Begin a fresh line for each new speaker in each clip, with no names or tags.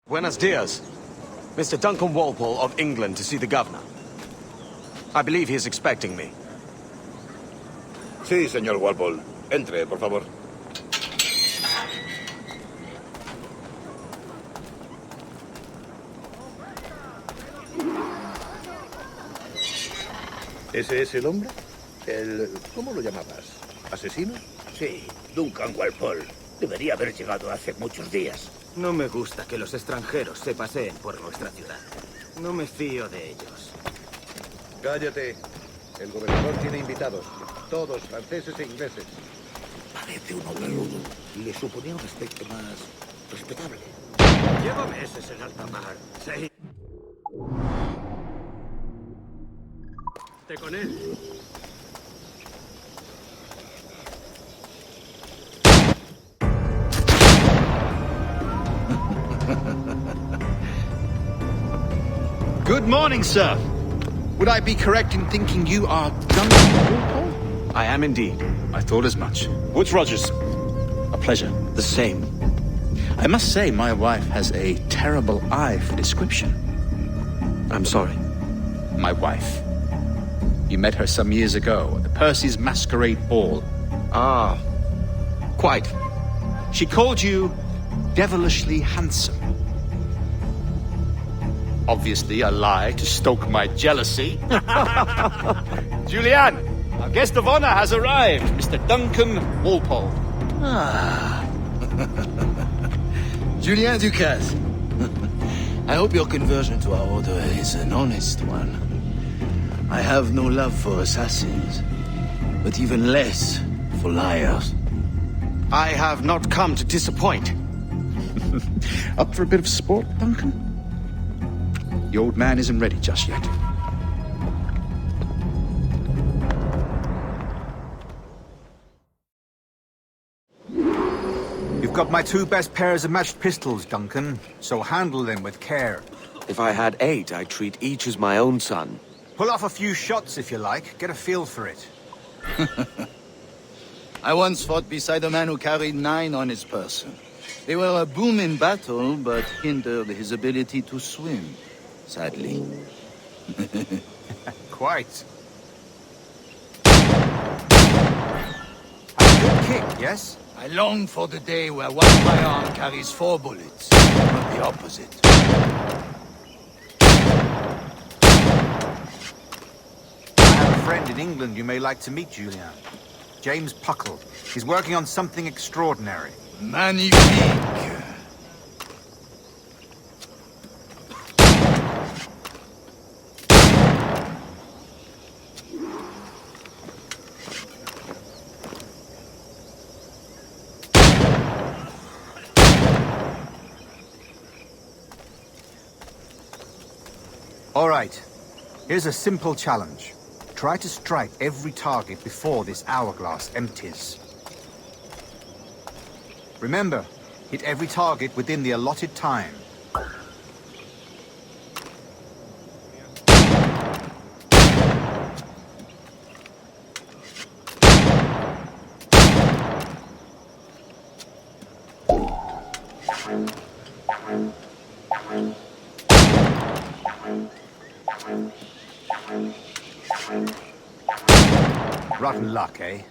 Buenos dias. Mr. Duncan Walpole of England to see the governor. I believe he is expecting me.
Sí, señor Walpole. Entre, por favor. ¿Ese es el hombre? ¿Cómo lo llamabas? ¿Asesino?
Sí, Duncan Walpole. Debería haber llegado hace muchos días.
No me gusta que los extranjeros se paseen por nuestra ciudad. No me fío de ellos.
Cállate. El gobernador tiene invitados. Todos franceses e ingleses.
Parece un hombre rudo. Le suponía un aspecto más respetable.
Llevo meses en alta mar. Sí. Con él.
Good morning, sir. Would I be correct in thinking you are Duncan Walpole?
I am indeed.
I thought as much. Woods Rogers. A pleasure.
The same.
I must say, my wife has a terrible eye for description.
I'm sorry.
My wife. You met her some years ago at the Percy's Masquerade Ball.
Ah, quite.
She called you devilishly handsome. Obviously a lie to stoke my jealousy. Julianne, our guest of honor has arrived, Mr. Duncan Walpole.
Ah. Julien Ducasse. I hope your conversion to our order is an honest one. I have no love for assassins, but even less for liars.
I have not come to disappoint.
Up for a bit of sport, Duncan? The old man isn't ready just yet.
You've got my two best pairs of matched pistols, Duncan, so handle them with care.
If I had 8, I'd treat each as my own son.
Pull off a few shots if you like, get a feel for it.
I once fought beside a man who carried 9 on his person. They were a boom in battle, but hindered his ability to swim, sadly.
Quite. A good kick, yes?
I long for the day where one firearm carries 4 bullets, not the opposite.
I have a friend in England you may like to meet, Julien. James Puckle. He's working on something extraordinary.
Magnifique!
All right. Here's a simple challenge. Try to strike every target before this hourglass empties. Remember, hit every target within the allotted time. Rotten luck, eh?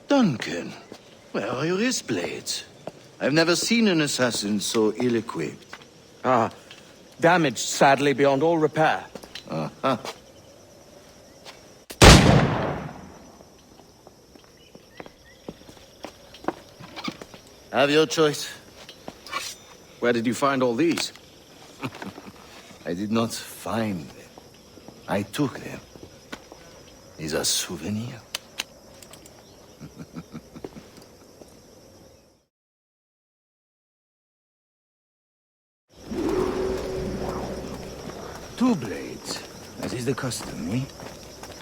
Duncan, where are your wrist blades? I've never seen an assassin so ill-equipped.
Ah, damaged sadly beyond all repair.
Uh-huh. Have your choice.
Where did you find all these?
I did not find them. I took them. These are souvenirs. two blades, as is the custom, eh?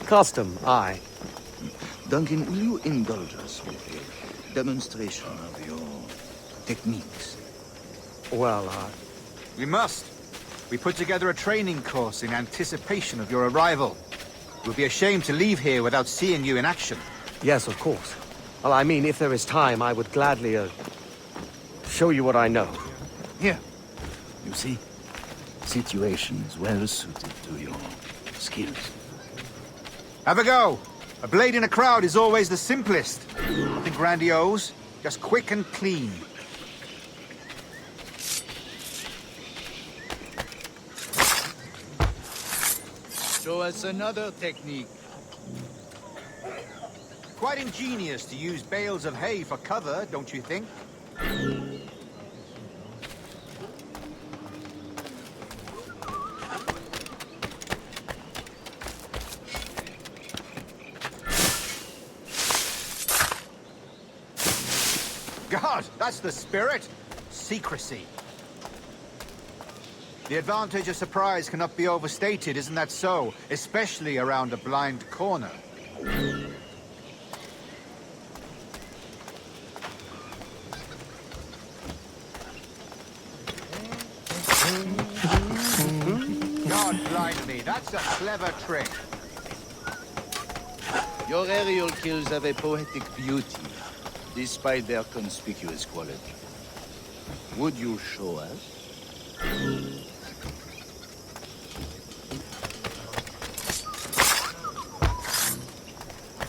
Custom, aye.
Duncan, will you indulge us with a demonstration of your techniques?
Well,
We must. We put together a training course in anticipation of your arrival. It would be a shame to leave here without seeing you in action.
yes, of course. Well, I mean, if there is time, I would gladly, show you what I know.
Here. You see? Situations well suited to your skills.
Have a go. A blade in a crowd is always the simplest. Nothing grandiose, just quick and clean.
Show us another technique.
Quite ingenious to use bales of hay for cover, don't you think? God, that's the spirit. Secrecy. The advantage of surprise cannot be overstated, isn't that so? Especially around a blind corner. God blind me, that's a clever trick.
Your aerial kills have a poetic beauty, despite their conspicuous quality. Would you show us?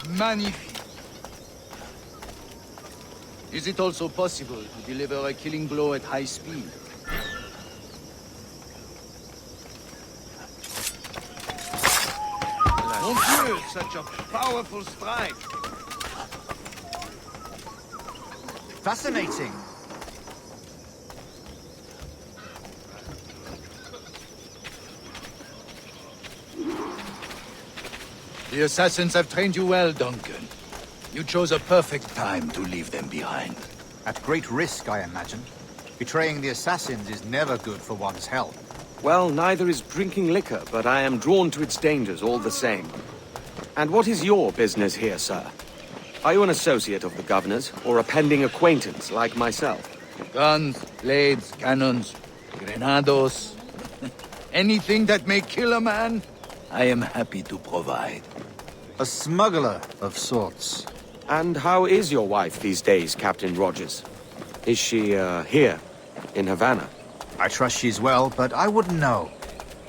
Magnifique. Is it also possible to deliver a killing blow at high speed? Mon Dieu, such a powerful strike!
Fascinating.
The assassins have trained you well, Duncan. You chose a perfect time to leave them behind.
At great risk, I imagine. Betraying the assassins is never good for one's health.
Well, neither is drinking liquor, but I am drawn to its dangers all the same. And what is your business here, sir? Are you an associate of the governor's, or a pending acquaintance like myself?
Guns, blades, cannons, grenados. Anything that may kill a man, I am happy to provide.
A smuggler of sorts.
And how is your wife these days, Captain Rogers? Is she, here, in Havana?
I trust she's well, but I wouldn't know.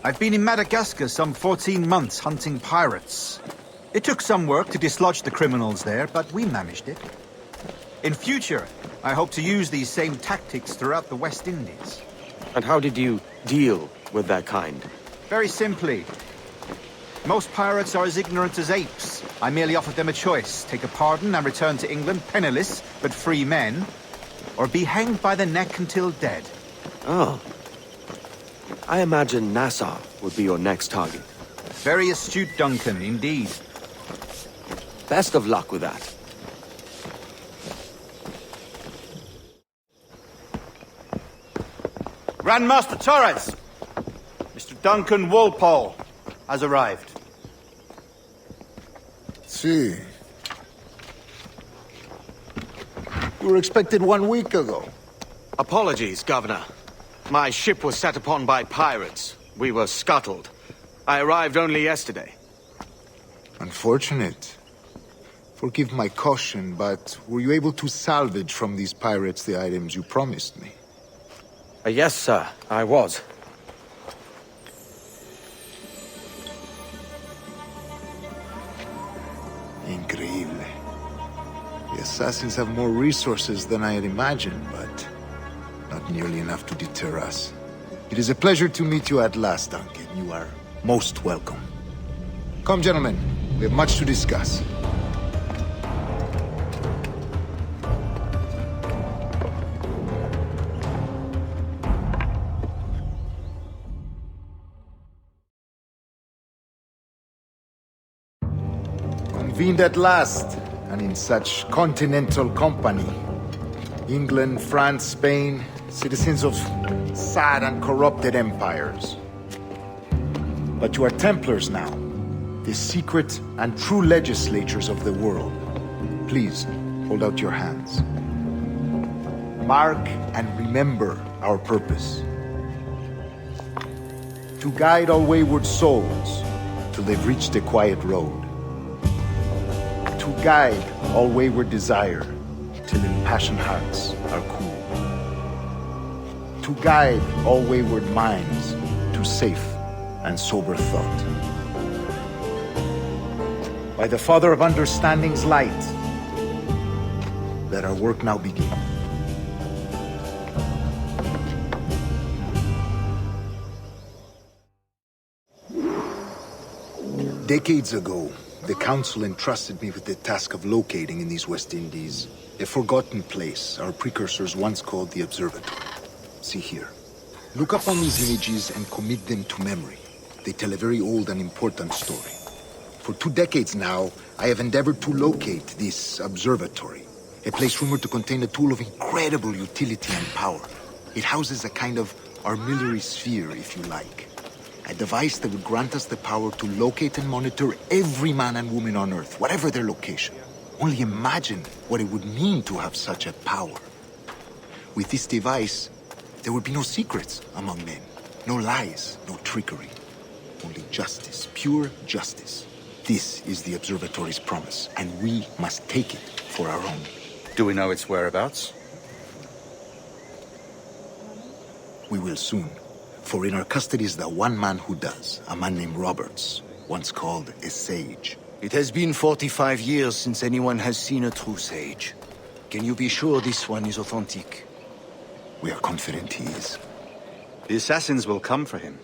I've been in Madagascar some 14 months hunting pirates. It took some work to dislodge the criminals there, but we managed it. In future, I hope to use these same tactics throughout the West Indies.
And how did you deal with that kind?
Very simply. Most pirates are as ignorant as apes. I merely offered them a choice. Take a pardon and return to England penniless, but free men, or be hanged by the neck until dead.
Oh. I imagine Nassau would be your next target.
Very astute, Duncan, indeed.
Best of luck with that.
Grand Master Torres! Mr. Duncan Walpole has arrived.
See. You were expected 1 week ago.
Apologies, Governor. My ship was set upon by pirates. We were scuttled. I arrived only yesterday.
Unfortunate. Forgive my caution, but were you able to salvage from these pirates the items you promised me?
Yes, sir, I was.
Increíble. The assassins have more resources than I had imagined, but not nearly enough to deter us. It is a pleasure to meet you at last, Duncan. You are most welcome. Come, gentlemen. We have much to discuss. Convened at last, and in such continental company. England, France, Spain, citizens of sad and corrupted empires. But you are Templars now, the secret and true legislators of the world. Please, hold out your hands. Mark and remember our purpose. To guide all wayward souls till they've reached the quiet road. To guide all wayward desire till impassioned hearts are cool. To guide all wayward minds to safe and sober thought. By the Father of Understanding's light, let our work now begin. Decades ago, the Council entrusted me with the task of locating in these West Indies a forgotten place our precursors once called the Observatory. See here. Look up on these images and commit them to memory. They tell a very old and important story. For 2 decades now, I have endeavored to locate this observatory, a place rumored to contain a tool of incredible utility and power. It houses a kind of armillary sphere, if you like. A device that would grant us the power to locate and monitor every man and woman on Earth, whatever their location. Only imagine what it would mean to have such a power. With this device, there would be no secrets among men, no lies, no trickery. Only justice, pure justice. This is the observatory's promise, and we must take it for our own.
Do we know its whereabouts?
We will soon. For in our custody is the one man who does, a man named Roberts, once called a sage.
It has been 45 years since anyone has seen a true sage. Can you be sure this one is authentic?
We are confident he is.
The assassins will come for him.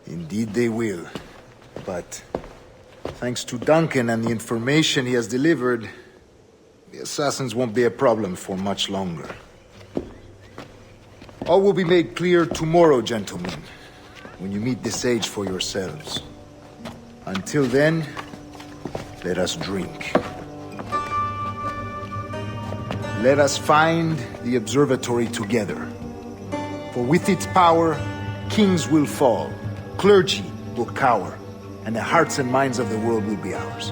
Indeed they will. But thanks to Duncan and the information he has delivered, the assassins won't be a problem for much longer. All will be made clear tomorrow, gentlemen, when you meet the sage for yourselves. Until then, let us drink. Let us find the observatory together. For with its power, kings will fall, clergy will cower, and the hearts and minds of the world will be ours.